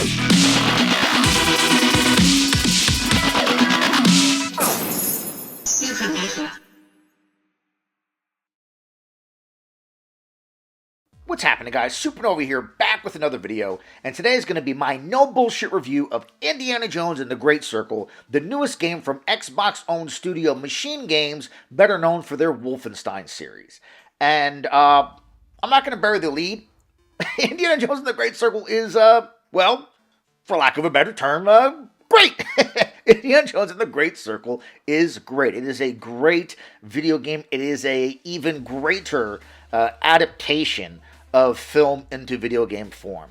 What's happening, guys? Supernova here, back with another video, and today is going to be my no bullshit review of Indiana Jones and the Great Circle, the newest game from Xbox-owned studio Machine Games, better known for their Wolfenstein series. And I'm not going to bury the lead. Indiana Jones and the Great Circle is, well, for lack of a better term, great. Indiana Jones and the Great Circle is great. It is a great video game. It is a even greater adaptation of film into video game form.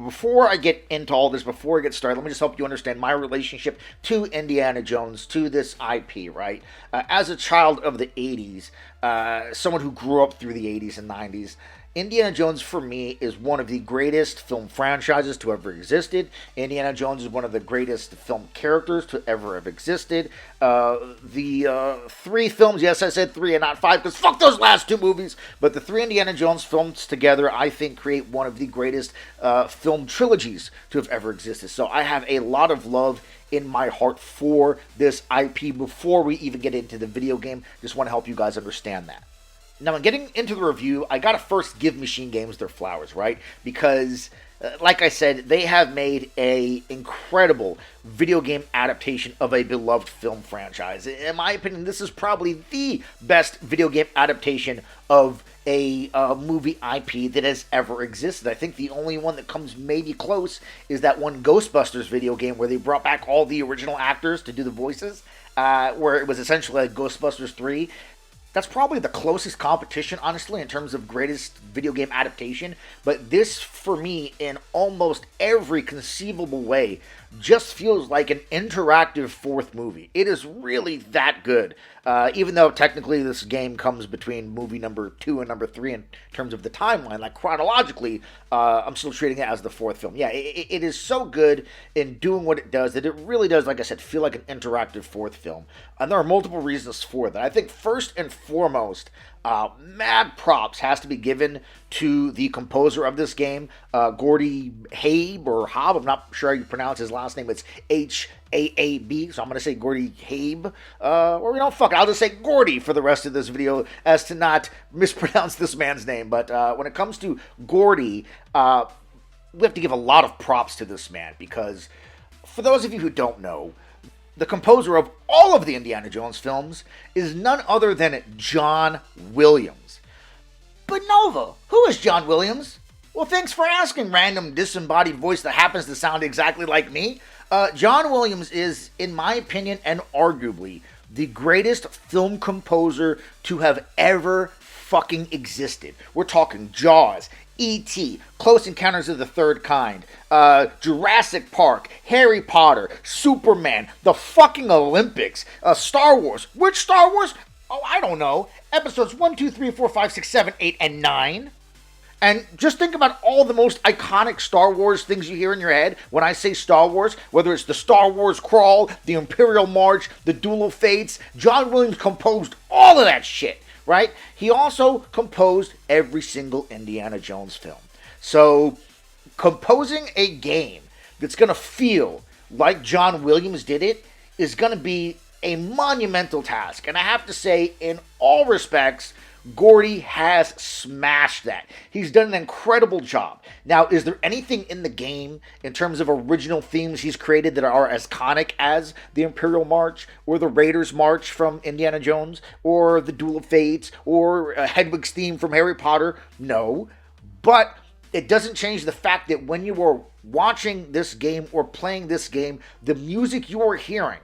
Before I get into all this, before I get started, let me just help you understand my relationship to Indiana Jones, to this IP, right? As a child of the 80s, someone who grew up through the 80s and 90s, Indiana Jones, for me, is one of the greatest film franchises to ever existed. Indiana Jones is one of the greatest film characters to ever have existed. The three films, yes, I said three and not five, because fuck those last two movies, but the three Indiana Jones films together, I think, create one of the greatest film trilogies to have ever existed. So I have a lot of love in my heart for this IP before we even get into the video game. Just want to help you guys understand that. Now, in getting into the review, I gotta first give Machine Games their flowers, right? Because, like I said, they have made a incredible video game adaptation of a beloved film franchise. In my opinion, this is probably the best video game adaptation of a movie IP that has ever existed. I think the only one that comes maybe close is that one Ghostbusters video game where they brought back all the original actors to do the voices, where it was essentially like Ghostbusters 3. That's probably the closest competition, honestly, in terms of greatest video game adaptation. But this, for me, in almost every conceivable way, just feels like an interactive fourth movie. It is really that good. Even though technically this game comes between movie number 2 and number 3 in terms of the timeline, like chronologically, I'm still treating it as the fourth film. Yeah, it is so good in doing what it does that it really does, like I said, feel like an interactive fourth film. And there are multiple reasons for that. I think first and foremost, mad props has to be given to the composer of this game, Gordy Haab, or Haab, I'm not sure how you pronounce his last name, it's H-A-A-B, so I'm going to say Gordy Haab, or fuck it, I'll just say Gordy for the rest of this video, as to not mispronounce this man's name. But when it comes to Gordy, we have to give a lot of props to this man, because for those of you who don't know, the composer of all of the Indiana Jones films is none other than John Williams. But Nova, who is John Williams? Well, thanks for asking, random disembodied voice that happens to sound exactly like me. John Williams is, in my opinion, and arguably, the greatest film composer to have ever fucking existed. We're talking Jaws, E.T., Close Encounters of the Third Kind, Jurassic Park, Harry Potter, Superman, the fucking Olympics, Star Wars. Which Star Wars? Oh, I don't know. Episodes 1, 2, 3, 4, 5, 6, 7, 8, and 9. And just think about all the most iconic Star Wars things you hear in your head when I say Star Wars, whether it's the Star Wars Crawl, the Imperial March, the Duel of Fates. John Williams composed all of that shit. Right? He also composed every single Indiana Jones film. So, composing a game that's going to feel like John Williams did it is going to be a monumental task. And I have to say, in all respects, Gordy has smashed that. He's done an incredible job. Now, is there anything in the game in terms of original themes he's created that are as iconic as the Imperial March or the Raiders March from Indiana Jones or the Duel of Fates or Hedwig's theme from Harry Potter? No. But it doesn't change the fact that when you are watching this game or playing this game, the music you are hearing,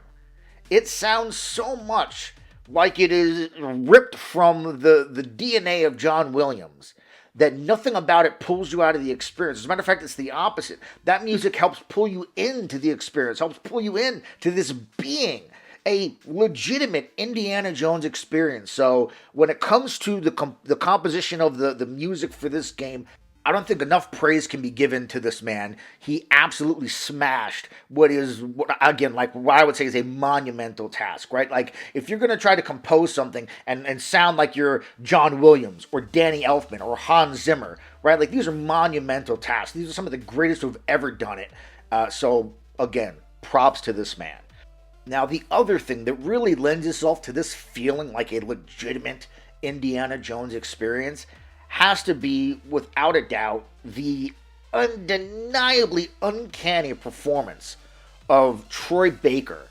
it sounds so much like it is ripped from the DNA of John Williams, that nothing about it pulls you out of the experience. As a matter of fact, it's the opposite. That music helps pull you into the experience, helps pull you into this being a legitimate Indiana Jones experience. So when it comes to the composition of the music for this game, I don't think enough praise can be given to this man. He absolutely smashed what is, again, like what I would say is a monumental task, right? Like, if you're going to try to compose something and sound like you're John Williams or Danny Elfman or Hans Zimmer, right? Like, these are monumental tasks. These are some of the greatest who've ever done it. So, again, props to this man. Now, the other thing that really lends itself to this feeling like a legitimate Indiana Jones experience has to be, without a doubt, the undeniably uncanny performance of Troy Baker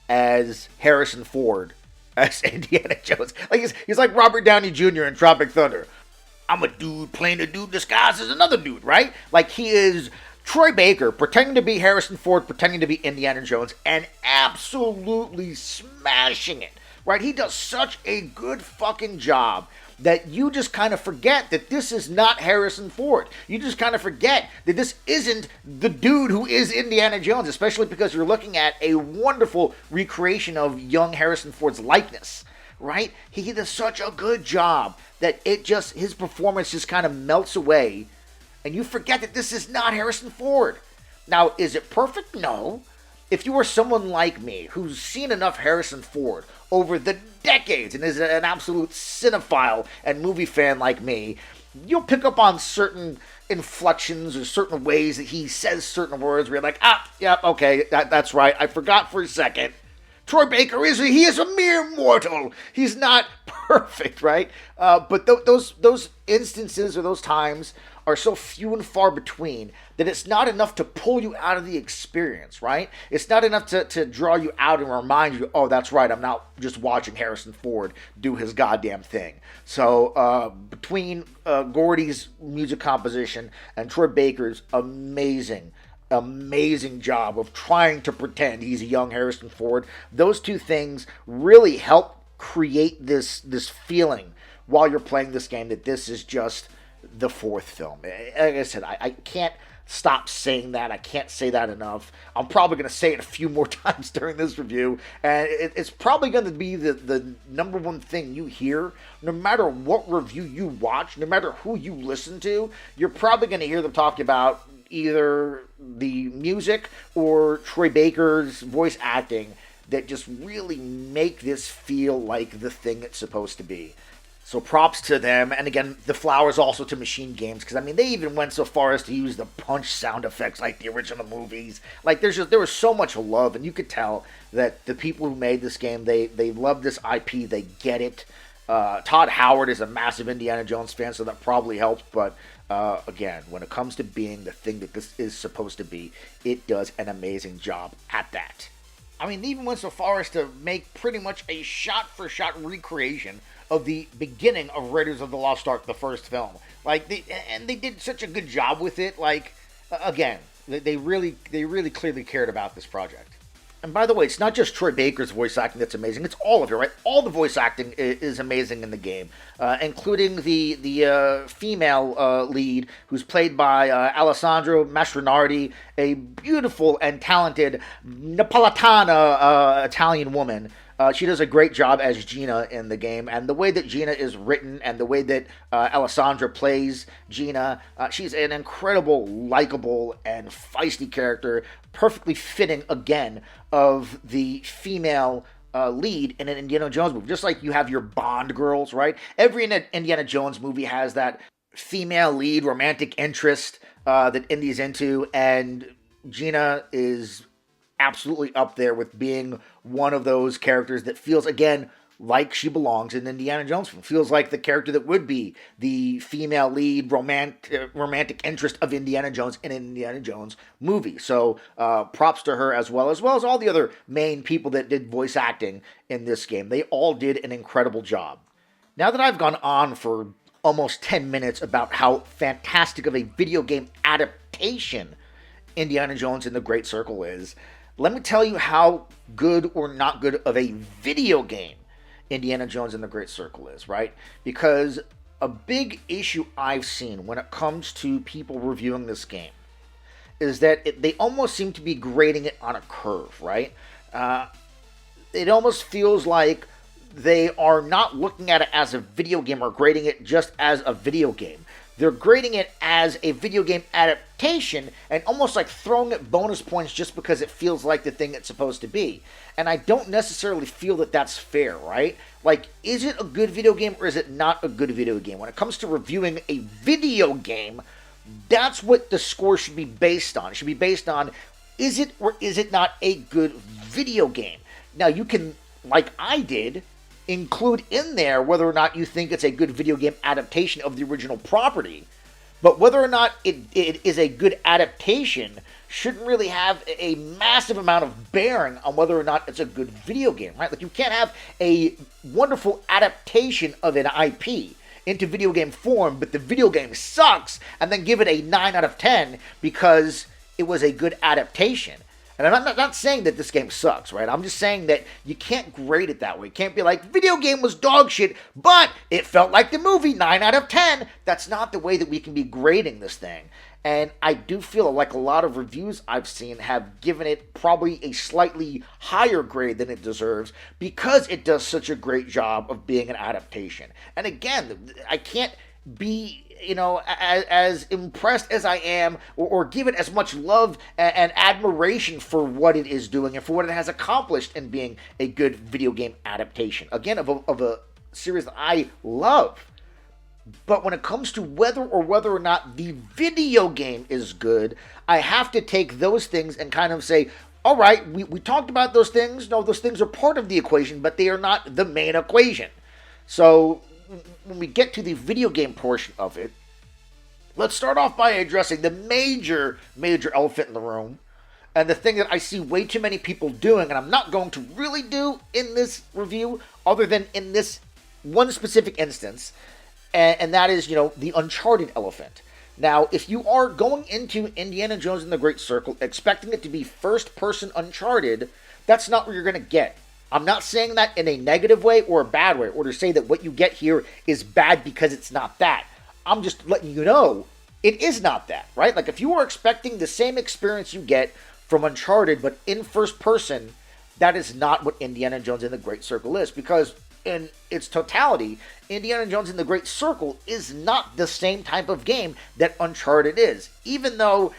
as Harrison Ford as Indiana Jones. Like, he's like Robert Downey Jr. in Tropic Thunder. I'm a dude playing a dude disguised as another dude, right? Like, he is Troy Baker pretending to be Harrison Ford, pretending to be Indiana Jones, and absolutely smashing it, right? He does such a good fucking job that you just kind of forget that this is not Harrison Ford. You just kind of forget that this isn't the dude who is Indiana Jones, especially because you're looking at a wonderful recreation of young Harrison Ford's likeness, right? He does such a good job that his performance just kind of melts away, and you forget that this is not Harrison Ford. Now, is it perfect? No. If you are someone like me who's seen enough Harrison Ford over the decades and is an absolute cinephile and movie fan like me, you'll pick up on certain inflections or certain ways that he says certain words where you're like, yeah, okay, that's right. I forgot for a second. Troy Baker he is a mere mortal. He's not perfect, right? But those instances or those times are so few and far between that it's not enough to pull you out of the experience, right? It's not enough to draw you out and remind you, oh, that's right, I'm not just watching Harrison Ford do his goddamn thing. So between Gordy's music composition and Troy Baker's amazing job of trying to pretend he's a young Harrison Ford, those two things really help create this feeling while you're playing this game that this is just the fourth film. Like I said, I can't stop saying that. I can't say that enough. I'm probably going to say it a few more times during this review, and it's probably going to be the number one thing you hear, no matter what review you watch, no matter who you listen to. You're probably going to hear them talk about either the music or Troy Baker's voice acting that just really make this feel like the thing it's supposed to be. So props to them, and again, the flowers also to Machine Games, because I mean, they even went so far as to use the punch sound effects like the original movies. Like, there was so much love, and you could tell that the people who made this game, they love this IP, they get it. Todd Howard is a massive Indiana Jones fan, so that probably helps, but again, when it comes to being the thing that this is supposed to be, it does an amazing job at that. I mean, they even went so far as to make pretty much a shot-for-shot recreation of the beginning of Raiders of the Lost Ark, the first film. Like, they did such a good job with it. Like, again, they really clearly cared about this project. And by the way, it's not just Troy Baker's voice acting that's amazing. It's all of it, right? All the voice acting is amazing in the game, including the female lead, who's played by Alessandro Mastronardi, a beautiful and talented Napolitana Italian woman. She does a great job as Gina in the game, and the way that Gina is written and the way that Alessandra plays Gina, she's an incredible, likable, and feisty character, perfectly fitting, again, of the female lead in an Indiana Jones movie. Just like you have your Bond girls, right? Every Indiana Jones movie has that female lead romantic interest that Indy's into, and Gina is absolutely up there with being one of those characters that feels, again, like she belongs in Indiana Jones film. Feels like the character that would be the female lead romantic interest of Indiana Jones in an Indiana Jones movie. So props to her as well as all the other main people that did voice acting in this game. They all did an incredible job. Now that I've gone on for almost 10 minutes about how fantastic of a video game adaptation Indiana Jones and the Great Circle is, let me tell you how good or not good of a video game Indiana Jones and the Great Circle is, right? Because a big issue I've seen when it comes to people reviewing this game is that they almost seem to be grading it on a curve, right? It almost feels like they are not looking at it as a video game or grading it just as a video game. they're grading it as a video game adaptation and almost like throwing it bonus points just because it feels like the thing it's supposed to be. And I don't necessarily feel that that's fair, right? Like, is it a good video game or is it not a good video game? When it comes to reviewing a video game, that's what the score should be based on. It should be based on, is it or is it not a good video game? Now, you can, like I did, include in there whether or not you think it's a good video game adaptation of the original property. But whether or not it is a good adaptation shouldn't really have a massive amount of bearing on whether or not it's a good video game, right? Like, you can't have a wonderful adaptation of an IP into video game form, but the video game sucks, and then give it a 9 out of 10 because it was a good adaptation. And I'm not saying that this game sucks, right? I'm just saying that you can't grade it that way. You can't be like, video game was dog shit, but it felt like the movie, 9 out of 10. That's not the way that we can be grading this thing. And I do feel like a lot of reviews I've seen have given it probably a slightly higher grade than it deserves because it does such a great job of being an adaptation. And again, I can't be, as impressed as I am or give it as much love and admiration for what it is doing and for what it has accomplished in being a good video game adaptation. Again, of a series that I love. But when it comes to whether or not the video game is good, I have to take those things and kind of say, all right, we talked about those things. No, those things are part of the equation, but they are not the main equation. So when we get to the video game portion of it, let's start off by addressing the major elephant in the room, and the thing that I see way too many people doing, and I'm not going to really do in this review, other than in this one specific instance, and that is, the Uncharted elephant. Now, if you are going into Indiana Jones and the Great Circle expecting it to be first-person Uncharted, that's not what you're going to get. I'm not saying that in a negative way or a bad way, or to say that what you get here is bad because it's not that. I'm just letting you know it is not that, right? Like, if you are expecting the same experience you get from Uncharted, but in first person, that is not what Indiana Jones and the Great Circle is, because in its totality, Indiana Jones and the Great Circle is not the same type of game that Uncharted is. Even though,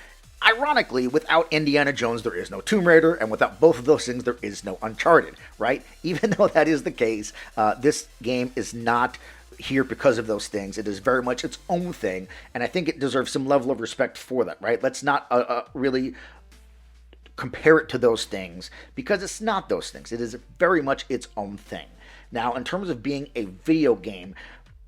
ironically, without Indiana Jones, there is no Tomb Raider, and without both of those things, there is no Uncharted, right? Even though that is the case, this game is not here because of those things. It is very much its own thing, and I think it deserves some level of respect for that, right? Let's not really compare it to those things, because it's not those things. It is very much its own thing. Now, in terms of being a video game,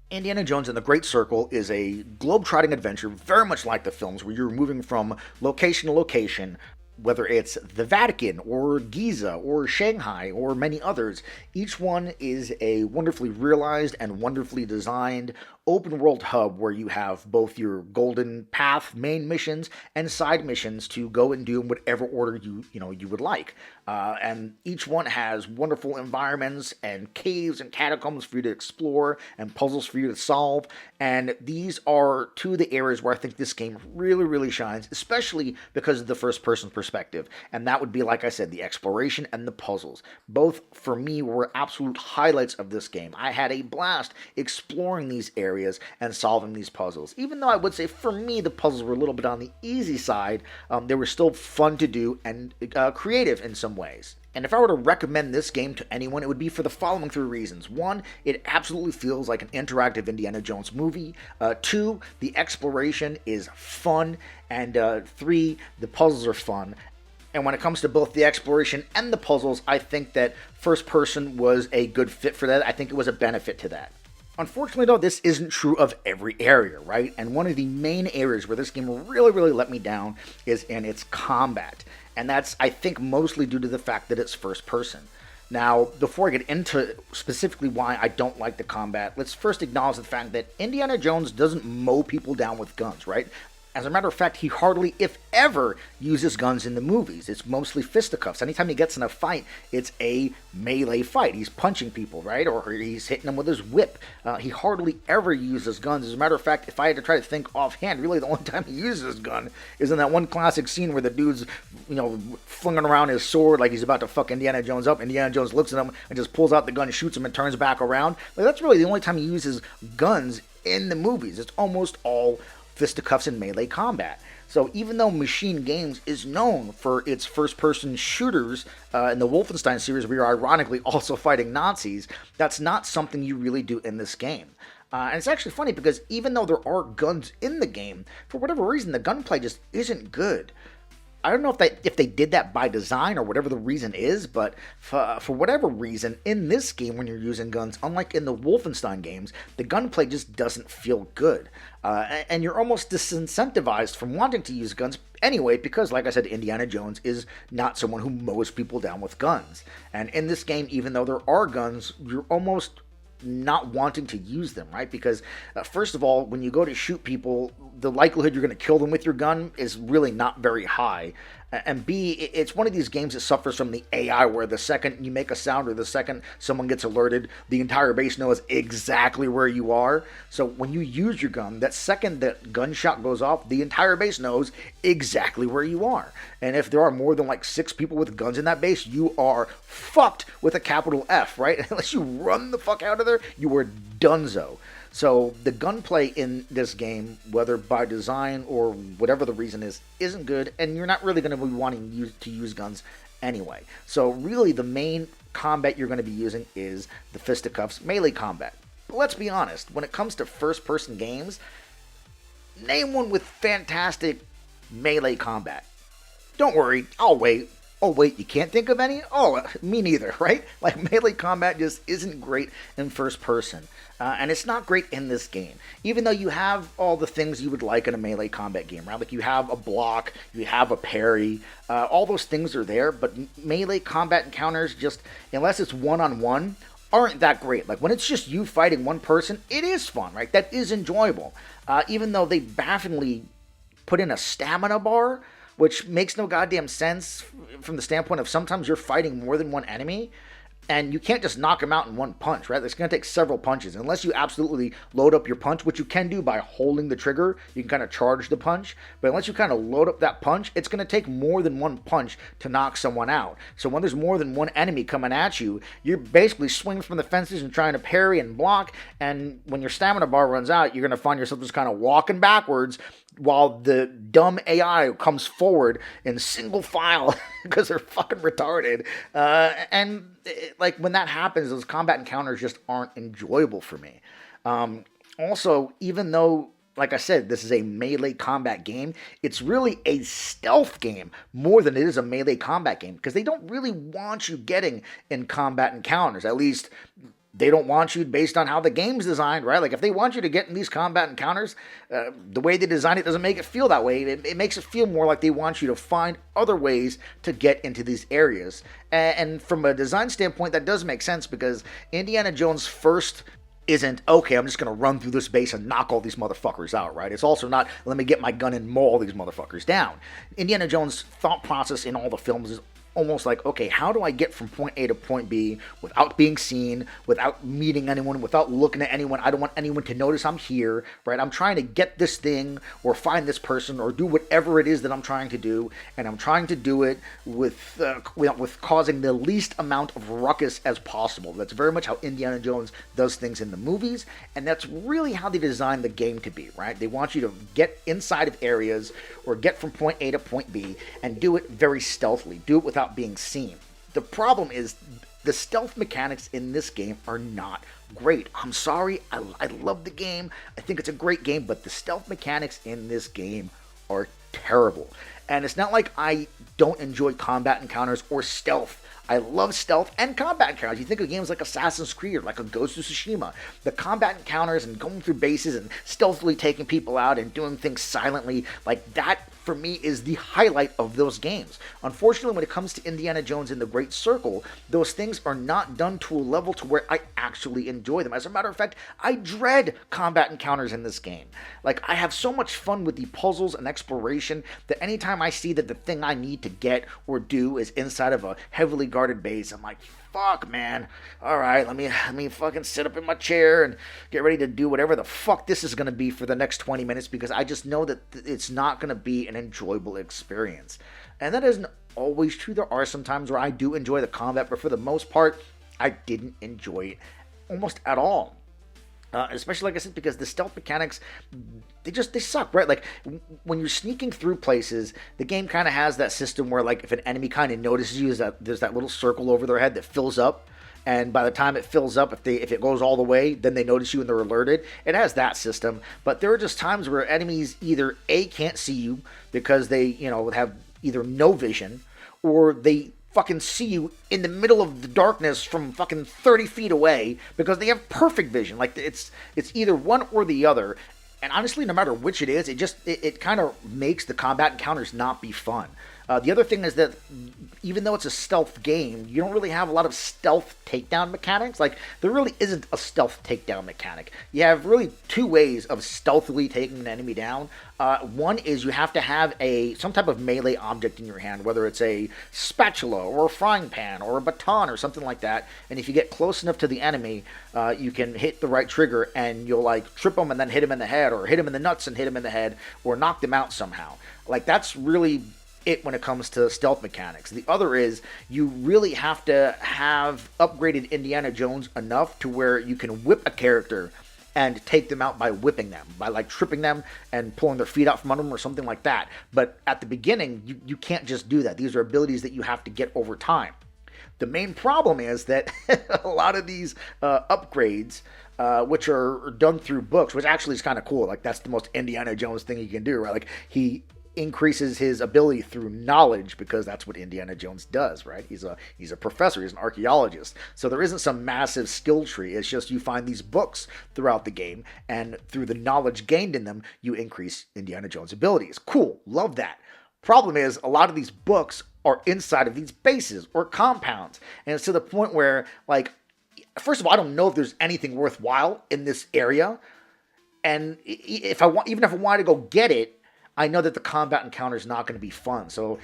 Indiana Jones and the Great Circle is a globe-trotting adventure, very much like the films, where you're moving from location to location, whether it's the Vatican, or Giza, or Shanghai, or many others. Each one is a wonderfully realized and wonderfully designed open-world hub where you have both your golden path main missions and side missions to go and do in whatever order you would like. And each one has wonderful environments and caves and catacombs for you to explore and puzzles for you to solve. And these are two of the areas where I think this game really, really shines, especially because of the first-person perspective. And that would be, like I said, the exploration and the puzzles. Both, for me, were absolute highlights of this game. I had a blast exploring these areas and solving these puzzles. Even though I would say, for me, the puzzles were a little bit on the easy side, they were still fun to do and creative in some ways. And if I were to recommend this game to anyone, it would be for the following three reasons. One, it absolutely feels like an interactive Indiana Jones movie. Two, the exploration is fun. And three, the puzzles are fun. And when it comes to both the exploration and the puzzles, I think that first person was a good fit for that. I think it was a benefit to that. Unfortunately, though, this isn't true of every area, right? And one of the main areas where this game really, really let me down is in its combat. And that's, I think, mostly due to the fact that it's first person. Now, before I get into specifically why I don't like the combat, let's first acknowledge the fact that Indiana Jones doesn't mow people down with guns, right? As a matter of fact, he hardly, if ever, uses guns in the movies. It's mostly fisticuffs. Anytime he gets in a fight, it's a melee fight. He's punching people, right? Or he's hitting them with his whip. He hardly ever uses guns. As a matter of fact, if I had to try to think offhand, really the only time he uses his gun is in that one classic scene where the dude's, flinging around his sword like he's about to fuck Indiana Jones up. Indiana Jones looks at him and just pulls out the gun, shoots him, and turns back around. Like, that's really the only time he uses guns in the movies. It's almost all fisticuffs and melee combat. So even though Machine Games is known for its first-person shooters in the Wolfenstein series, where you're ironically also fighting Nazis, that's not something you really do in this game. And it's actually funny because even though there are guns in the game, for whatever reason, the gunplay just isn't good. I don't know if they did that by design or whatever the reason is, but for whatever reason, in this game when you're using guns, unlike in the Wolfenstein games, the gunplay just doesn't feel good. And you're almost disincentivized from wanting to use guns anyway, because like I said, Indiana Jones is not someone who mows people down with guns. And in this game, even though there are guns, you're almost not wanting to use them, right? Because first of all, when you go to shoot people, the likelihood you're going to kill them with your gun is really not very high. And B, it's one of these games that suffers from the AI, where the second you make a sound or the second someone gets alerted, the entire base knows exactly where you are. So when you use your gun, that second that gunshot goes off, the entire base knows exactly where you are. And if there are more than like 6 people with guns in that base, you are fucked with a capital F, right? Unless you run the fuck out of there, you are donezo. So the gunplay in this game, whether by design or whatever the reason is, isn't good, and you're not really going to be wanting to use guns anyway. So really the main combat you're going to be using is the fisticuffs melee combat. But let's be honest, when it comes to first-person games, name one with fantastic melee combat. Don't worry, I'll wait. Oh, wait, you can't think of any? Oh, me neither, right? Like, melee combat just isn't great in first person. And it's not great in this game. Even though you have all the things you would like in a melee combat game, right? Like, you have a block, you have a parry, all those things are there, but melee combat encounters just, unless it's one-on-one, aren't that great. Like, when it's just you fighting one person, it is fun, right? That is enjoyable. Even though they bafflingly put in a stamina bar, which makes no goddamn sense from the standpoint of sometimes you're fighting more than one enemy, and you can't just knock them out in one punch, right? It's going to take several punches. Unless you absolutely load up your punch, which you can do by holding the trigger, you can kind of charge the punch. But unless you kind of load up that punch, it's going to take more than one punch to knock someone out. So when there's more than one enemy coming at you, you're basically swinging from the fences and trying to parry and block. And when your stamina bar runs out, you're going to find yourself just kind of walking backwards while the dumb AI comes forward in single file because they're fucking retarded. Like, when that happens, those combat encounters just aren't enjoyable for me. Also, even though, like I said, this is a melee combat game, it's really a stealth game more than it is a melee combat game, because they don't really want you getting in combat encounters. At least they don't want you based on how the game's designed, right? Like, if they want you to get in these combat encounters, the way they design it doesn't make it feel that way. It makes it feel more like they want you to find other ways to get into these areas. And from a design standpoint, that does make sense, because Indiana Jones first isn't, okay, I'm just going to run through this base and knock all these motherfuckers out, right? It's also not, let me get my gun and mow all these motherfuckers down. Indiana Jones' thought process in all the films is almost like, okay, how do I get from point A to point B without being seen, without meeting anyone, without looking at anyone? I don't want anyone to notice I'm here, right? I'm trying to get this thing or find this person or do whatever it is that I'm trying to do, and I'm trying to do it with causing the least amount of ruckus as possible. That's very much how Indiana Jones does things in the movies, and that's really how they designed the game to be, right? They want you to get inside of areas or get from point A to point B and do it very stealthily, do it without being seen. The problem is the stealth mechanics in this game are not great. I'm sorry, I love the game, I think it's a great game, but the stealth mechanics in this game are terrible. And it's not like I don't enjoy combat encounters or stealth. I love stealth and combat encounters. You think of games like Assassin's Creed or like a Ghost of Tsushima. The combat encounters and going through bases and stealthily taking people out and doing things silently, like that for me is the highlight of those games. Unfortunately, when it comes to Indiana Jones and the Great Circle, those things are not done to a level to where I actually enjoy them. As a matter of fact, I dread combat encounters in this game. Like, I have so much fun with the puzzles and exploration that anytime I see that the thing I need to get or do is inside of a heavily guarded base, I'm like, fuck, man. All right, let me fucking sit up in my chair and get ready to do whatever the fuck this is going to be for the next 20 minutes, because I just know that it's not going to be an enjoyable experience. And that isn't always true. There are some times where I do enjoy the combat, but for the most part, I didn't enjoy it almost at all. Especially, like I said, because the stealth mechanics, they suck, right? Like, when you're sneaking through places, the game kind of has that system where, like, if an enemy kind of notices you, there's that little circle over their head that fills up. And by the time it fills up, if it goes all the way, then they notice you and they're alerted. It has that system. But there are just times where enemies either A, can't see you because they, have either no vision, or they fucking see you in the middle of the darkness from fucking 30 feet away because they have perfect vision. Like, it's either one or the other. And honestly, no matter which it is, it kind of makes the combat encounters not be fun. The other thing is that even though it's a stealth game, you don't really have a lot of stealth takedown mechanics. Like, there really isn't a stealth takedown mechanic. You have really two ways of stealthily taking an enemy down. One is you have to have some type of melee object in your hand, whether it's a spatula or a frying pan or a baton or something like that. And if you get close enough to the enemy, you can hit the right trigger and you'll, like, trip them and then hit him in the head, or hit him in the nuts and hit him in the head, or knock them out somehow. Like, that's really it when it comes to stealth mechanics. The other is you really have to have upgraded Indiana Jones enough to where you can whip a character and take them out by whipping them, by, like, tripping them and pulling their feet out from under them or something like that. But at the beginning, you can't just do that. These are abilities that you have to get over time. The main problem is that a lot of these upgrades, which are done through books, which actually is kind of cool. Like, that's the most Indiana Jones thing you can do, right? Like, he increases his ability through knowledge because that's what Indiana Jones does, right? He's a professor, he's an archaeologist. So there isn't some massive skill tree. It's just you find these books throughout the game, and through the knowledge gained in them, you increase Indiana Jones' abilities. Cool, love that. Problem is, a lot of these books are inside of these bases or compounds, and it's to the point where, like, first of all, I don't know if there's anything worthwhile in this area, and even if I wanted to go get it, I know that the combat encounter is not going to be fun. So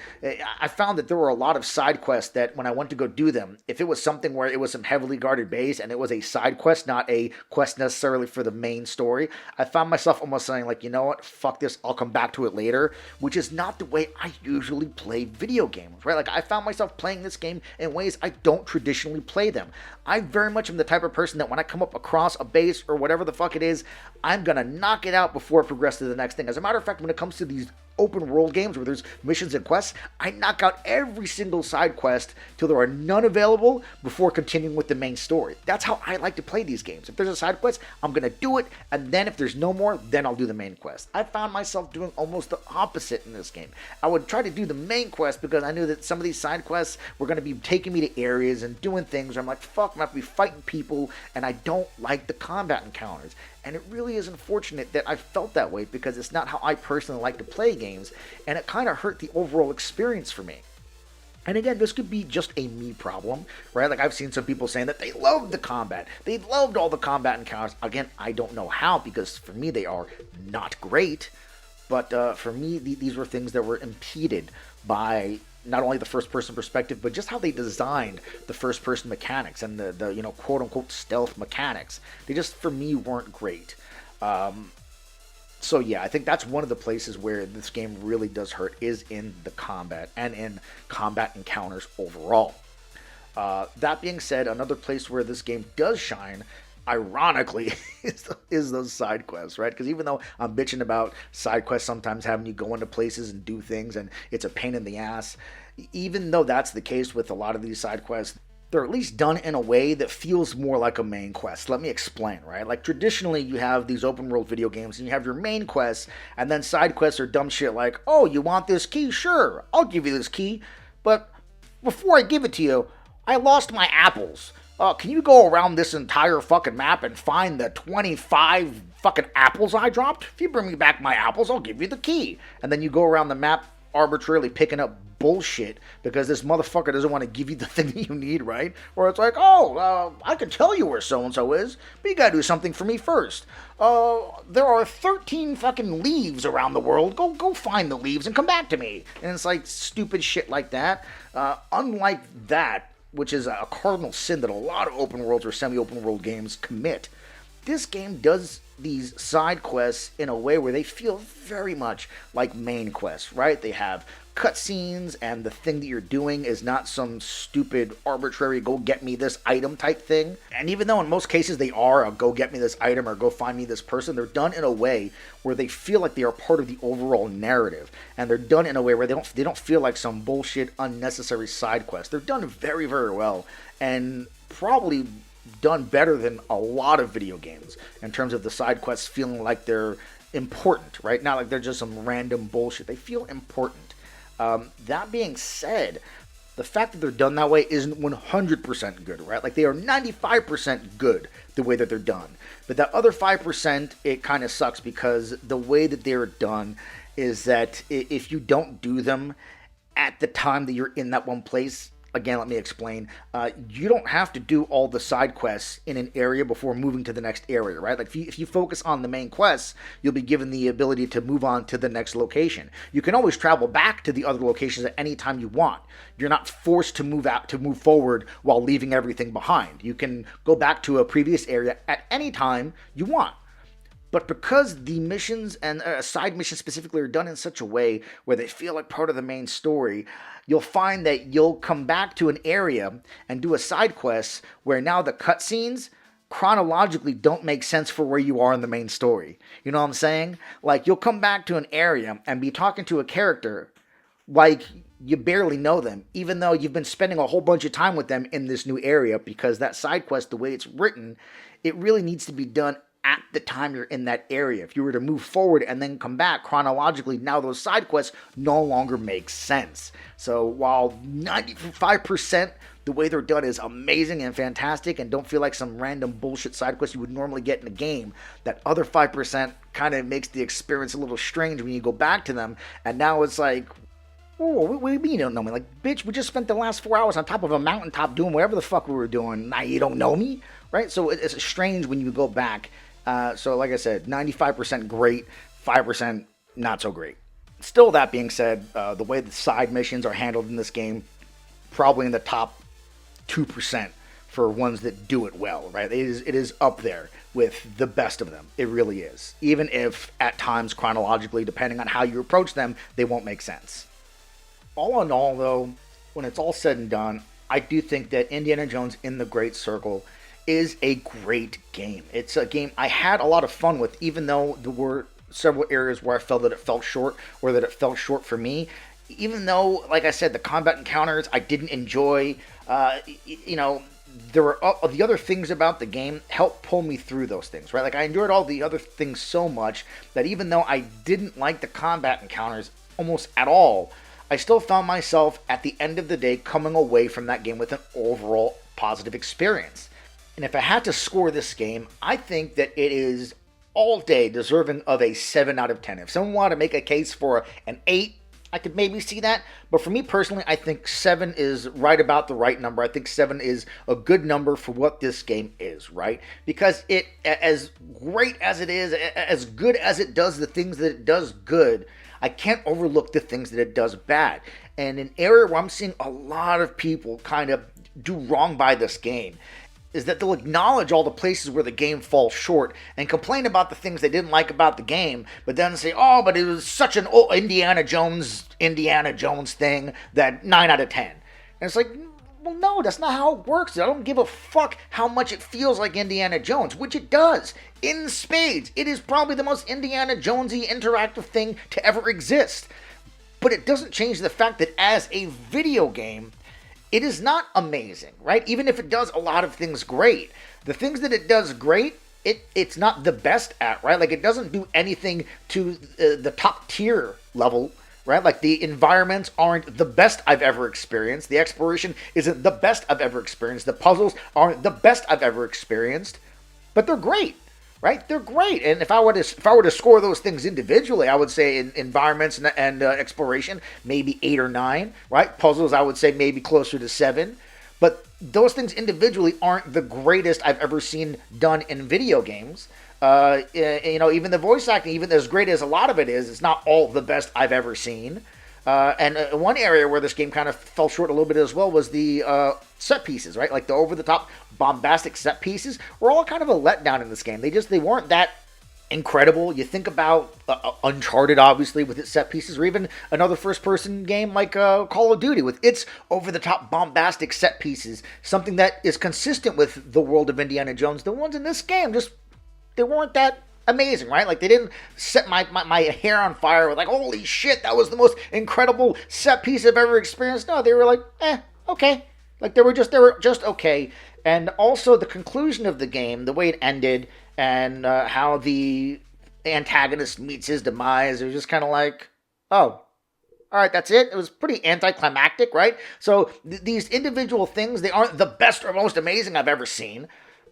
I found that there were a lot of side quests that when I went to go do them, if it was something where it was some heavily guarded base and it was a side quest, not a quest necessarily for the main story, I found myself almost saying, like, you know what, fuck this, I'll come back to it later, which is not the way I usually play video games, right? Like, I found myself playing this game in ways I don't traditionally play them. I very much am the type of person that when I come up across a base or whatever the fuck it is, I'm going to knock it out before it progresses to the next thing. As a matter of fact, when it comes to these open world games where there's missions and quests, I knock out every single side quest till there are none available before continuing with the main story. That's how I like to play these games. If there's a side quest, I'm going to do it, and then if there's no more, then I'll do the main quest. I found myself doing almost the opposite in this game. I would try to do the main quest because I knew that some of these side quests were going to be taking me to areas and doing things where I'm like, fuck, I'm going to have to be fighting people, and I don't like the combat encounters. And it really is unfortunate that I felt that way because it's not how I personally like to play games, and it kind of hurt the overall experience for me. And again, this could be just a me problem, right? Like, I've seen some people saying that they loved the combat. They loved all the combat encounters. Again, I don't know how, because for me they are not great. But for me, these were things that were impeded by not only the first-person perspective, but just how they designed the first-person mechanics and the quote-unquote stealth mechanics. They just, for me, weren't great. So yeah, I think that's one of the places where this game really does hurt, is in the combat and in combat encounters overall. That being said, another place where this game does shine, ironically, is those side quests, right? Because even though I'm bitching about side quests sometimes having you go into places and do things and it's a pain in the ass, even though that's the case with a lot of these side quests, they're at least done in a way that feels more like a main quest. Let me explain, right? Like, traditionally, you have these open world video games and you have your main quests, and then side quests are dumb shit like, oh, you want this key? Sure, I'll give you this key, but before I give it to you, I lost my apples. Can you go around this entire fucking map and find the 25 fucking apples I dropped? If you bring me back my apples, I'll give you the key. And then you go around the map arbitrarily picking up bullshit because this motherfucker doesn't want to give you the thing that you need, right? Or it's like, I can tell you where so-and-so is, but you gotta do something for me first. There are 13 fucking leaves around the world. Go find the leaves and come back to me. And it's like stupid shit like that. Unlike that, which is a cardinal sin that a lot of open worlds or semi-open world games commit, this game does these side quests in a way where they feel very much like main quests, right? They have cutscenes and the thing that you're doing is not some stupid arbitrary go get me this item type thing. And even though in most cases they are a go get me this item or go find me this person, they're done in a way where they feel like they are part of the overall narrative, and they're done in a way where they don't feel like some bullshit unnecessary side quest. They're done very, very well, and probably done better than a lot of video games in terms of the side quests feeling like they're important, right? Not like they're just some random bullshit. They feel important. That being said, the fact that they're done that way isn't 100% good, right? Like, they are 95% good the way that they're done. But that other 5%, it kind of sucks, because the way that they're done is that if you don't do them at the time that you're in that one place, again, let me explain. You don't have to do all the side quests in an area before moving to the next area, right? Like, if you focus on the main quests, you'll be given the ability to move on to the next location. You can always travel back to the other locations at any time you want. You're not forced to move forward while leaving everything behind. You can go back to a previous area at any time you want. But because the missions and side missions specifically are done in such a way where they feel like part of the main story, you'll find that you'll come back to an area and do a side quest where now the cutscenes chronologically don't make sense for where you are in the main story. You know what I'm saying? Like, you'll come back to an area and be talking to a character like you barely know them, even though you've been spending a whole bunch of time with them in this new area, because that side quest, the way it's written, it really needs to be done at the time you're in that area. If you were to move forward and then come back chronologically, now those side quests no longer make sense. So while 95% the way they're done is amazing and fantastic and don't feel like some random bullshit side quest you would normally get in a game, that other 5% kind of makes the experience a little strange when you go back to them, and now it's like, oh, what do you mean you don't know me? Like, bitch, we just spent the last 4 hours on top of a mountaintop doing whatever the fuck we were doing. Now you don't know me? Right? So it's strange when you go back. So like I said, 95% great, 5% not so great. Still, that being said, the way the side missions are handled in this game, probably in the top 2% for ones that do it well, right? It is up there with the best of them. It really is. Even if at times chronologically, depending on how you approach them, they won't make sense. All in all, though, when it's all said and done, I do think that Indiana Jones in the Great Circle is a great game. It's a game I had a lot of fun with, even though there were several areas where I felt that it fell short, or that it fell short for me. Even though, like I said, the combat encounters I didn't enjoy, there were the other things about the game helped pull me through those things, right? Like, I enjoyed all the other things so much that even though I didn't like the combat encounters almost at all, I still found myself at the end of the day coming away from that game with an overall positive experience. And if I had to score this game, I think that it is all day deserving of a 7 out of 10. If someone wanted to make a case for an 8, I could maybe see that. But for me personally, I think 7 is right about the right number. I think 7 is a good number for what this game is, right? Because it, as great as it is, as good as it does the things that it does good, I can't overlook the things that it does bad. And an area where I'm seeing a lot of people kind of do wrong by this game is that they'll acknowledge all the places where the game falls short and complain about the things they didn't like about the game, but then say, oh, but it was such an old Indiana Jones thing that 9 out of 10. And it's like, well, no, that's not how it works. I don't give a fuck how much it feels like Indiana Jones, which it does. In spades, it is probably the most Indiana Jonesy interactive thing to ever exist. But it doesn't change the fact that as a video game, it is not amazing, right? Even if it does a lot of things great. The things that it does great, it's not the best at, right? Like, it doesn't do anything to the top tier level, right? Like, the environments aren't the best I've ever experienced. The exploration isn't the best I've ever experienced. The puzzles aren't the best I've ever experienced. But they're great, right? They're great. And if I were to score those things individually, I would say in environments and exploration, maybe 8 or 9, right? Puzzles, I would say maybe closer to 7. But those things individually aren't the greatest I've ever seen done in video games. Even the voice acting, even as great as a lot of it is, it's not all the best I've ever seen. And one area where this game kind of fell short a little bit as well was the set pieces, right? Like, the over-the-top bombastic set pieces were all kind of a letdown in this game. They weren't that incredible. You think about Uncharted, obviously, with its set pieces, or even another first-person game like Call of Duty with its over-the-top bombastic set pieces, something that is consistent with the world of Indiana Jones. The ones in this game just, they weren't that amazing, right? Like, they didn't set my hair on fire with like, holy shit, that was the most incredible set piece I've ever experienced. No, they were like, okay. Like, they were just okay. And also the conclusion of the game, the way it ended, and how the antagonist meets his demise, it was just kind of like, oh, all right, that's it. It was pretty anticlimactic, right? So these individual things, they aren't the best or most amazing I've ever seen.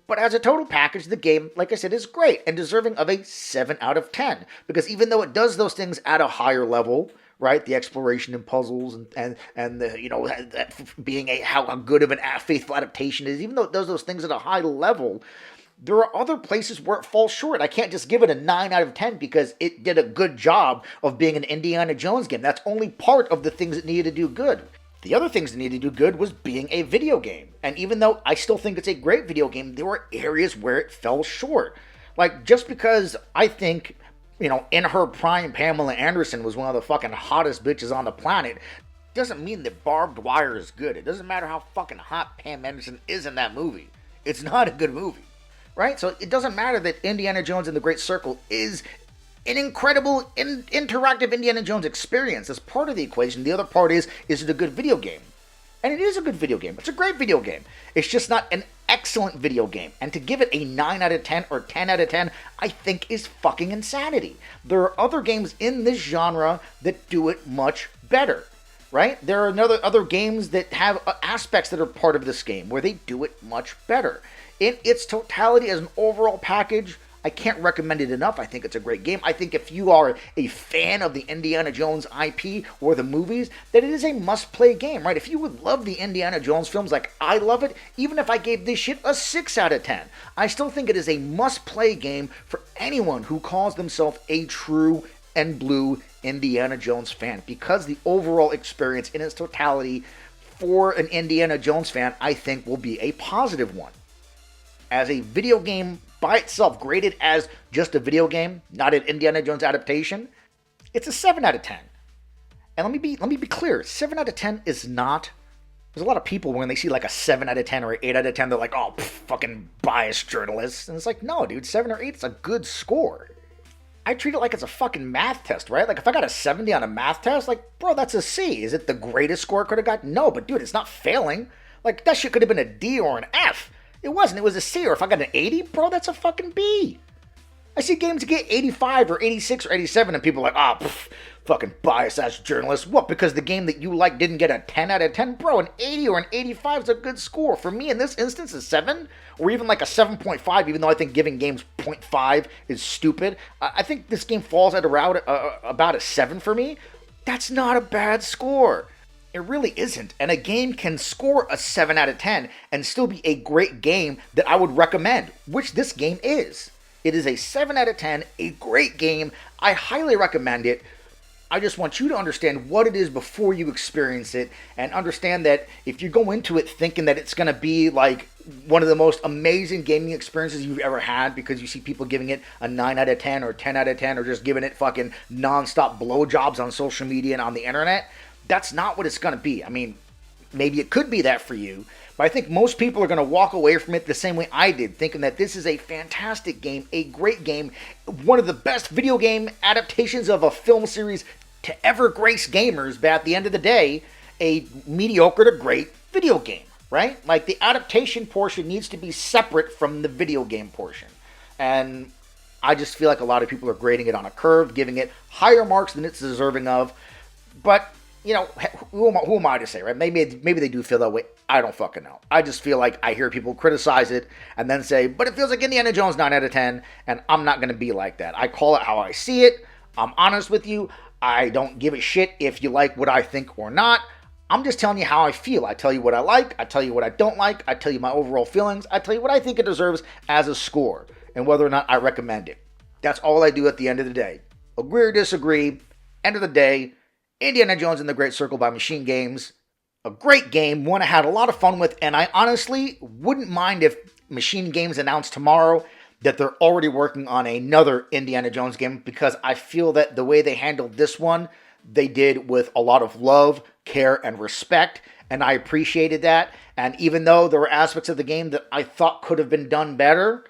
But as a total package, the game, like I said, is great and deserving of a 7 out of 10. Because even though it does those things at a higher level, right, the exploration and puzzles and the, being how good of an faithful adaptation is, even though it does those things at a high level, there are other places where it falls short. I can't just give it a 9 out of 10 because it did a good job of being an Indiana Jones game. That's only part of the things it needed to do good. The other things that needed to do good was being a video game. And even though I still think it's a great video game, there were areas where it fell short. Like, just because I think, in her prime, Pamela Anderson was one of the fucking hottest bitches on the planet, doesn't mean that Barbed Wire is good. It doesn't matter how fucking hot Pam Anderson is in that movie. It's not a good movie, right? So it doesn't matter that Indiana Jones and the Great Circle is an incredible interactive Indiana Jones experience. That's part of the equation. The other part is it a good video game? And it is a good video game. It's a great video game. It's just not an excellent video game. And to give it a 9 out of 10 or 10 out of 10, I think is fucking insanity. There are other games in this genre that do it much better, right? There are other games that have aspects that are part of this game where they do it much better. In its totality as an overall package, I can't recommend it enough. I think it's a great game. I think if you are a fan of the Indiana Jones IP or the movies, that it is a must-play game, right? If you would love the Indiana Jones films like I love it, even if I gave this shit a 6 out of 10, I still think it is a must-play game for anyone who calls themselves a true and blue Indiana Jones fan, because the overall experience in its totality for an Indiana Jones fan, I think, will be a positive one. As a video game by itself, graded as just a video game, not an Indiana Jones adaptation, it's a 7 out of 10. And let me be clear, 7 out of 10 is not. There's a lot of people when they see like a 7 out of 10 or an 8 out of 10, they're like, oh, fucking biased journalists. And it's like, no, dude, 7 or 8 is a good score. I treat it like it's a fucking math test, right? Like, if I got a 70 on a math test, like, bro, that's a C. Is it the greatest score I could have got? No, but dude, it's not failing. Like, that shit could have been a D or an F. It wasn't. It was a C. Or if I got an 80, bro, that's a fucking B. I see games get 85 or 86 or 87, and people are like, fucking biased-ass journalists. What, because the game that you like didn't get a 10 out of 10? Bro, an 80 or an 85 is a good score. For me, in this instance, a 7, or even like a 7.5, even though I think giving games 0.5 is stupid. I think this game falls at around about a 7 for me. That's not a bad score. It really isn't. And a game can score a 7 out of 10 and still be a great game that I would recommend, which this game is. It is a 7 out of 10, a great game. I highly recommend it. I just want you to understand what it is before you experience it, and understand that if you go into it thinking that it's going to be like one of the most amazing gaming experiences you've ever had because you see people giving it a 9 out of 10 or 10 out of 10 or just giving it fucking non-stop blowjobs on social media and on the internet, that's not what it's going to be. I mean, maybe it could be that for you, but I think most people are going to walk away from it the same way I did, thinking that this is a fantastic game, a great game, one of the best video game adaptations of a film series to ever grace gamers, but at the end of the day, a mediocre to great video game, right? Like, the adaptation portion needs to be separate from the video game portion. And I just feel like a lot of people are grading it on a curve, giving it higher marks than it's deserving of. But who am I to say, right? Maybe they do feel that way. I don't fucking know. I just feel like I hear people criticize it and then say, but it feels like Indiana Jones 9 out of 10, and I'm not going to be like that. I call it how I see it. I'm honest with you. I don't give a shit if you like what I think or not. I'm just telling you how I feel. I tell you what I like. I tell you what I don't like. I tell you my overall feelings. I tell you what I think it deserves as a score and whether or not I recommend it. That's all I do at the end of the day. Agree or disagree. End of the day, Indiana Jones and the Great Circle by Machine Games. A great game, one I had a lot of fun with, and I honestly wouldn't mind if Machine Games announced tomorrow that they're already working on another Indiana Jones game, because I feel that the way they handled this one, they did with a lot of love, care, and respect, and I appreciated that. And even though there were aspects of the game that I thought could have been done better,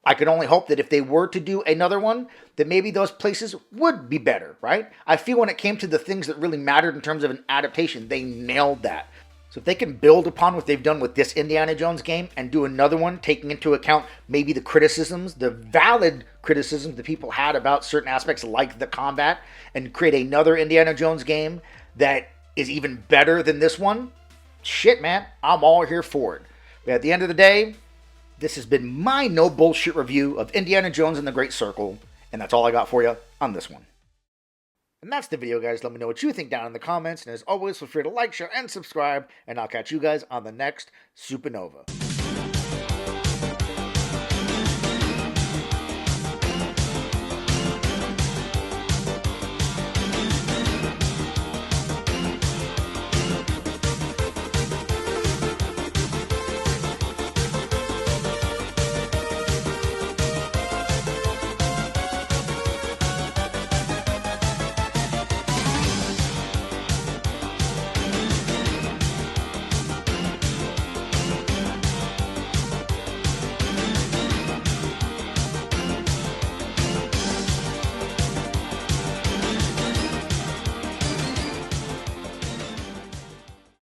I can only hope that if they were to do another one, that maybe those places would be better, right? I feel when it came to the things that really mattered in terms of an adaptation, they nailed that. So if they can build upon what they've done with this Indiana Jones game and do another one, taking into account maybe the criticisms, the valid criticisms that people had about certain aspects like the combat, and create another Indiana Jones game that is even better than this one, shit, man, I'm all here for it. But at the end of the day, this has been my no bullshit review of Indiana Jones and the Great Circle, and that's all I got for you on this one. And that's the video, guys. Let me know what you think down in the comments. And as always, feel free to like, share, and subscribe. And I'll catch you guys on the next Supernova.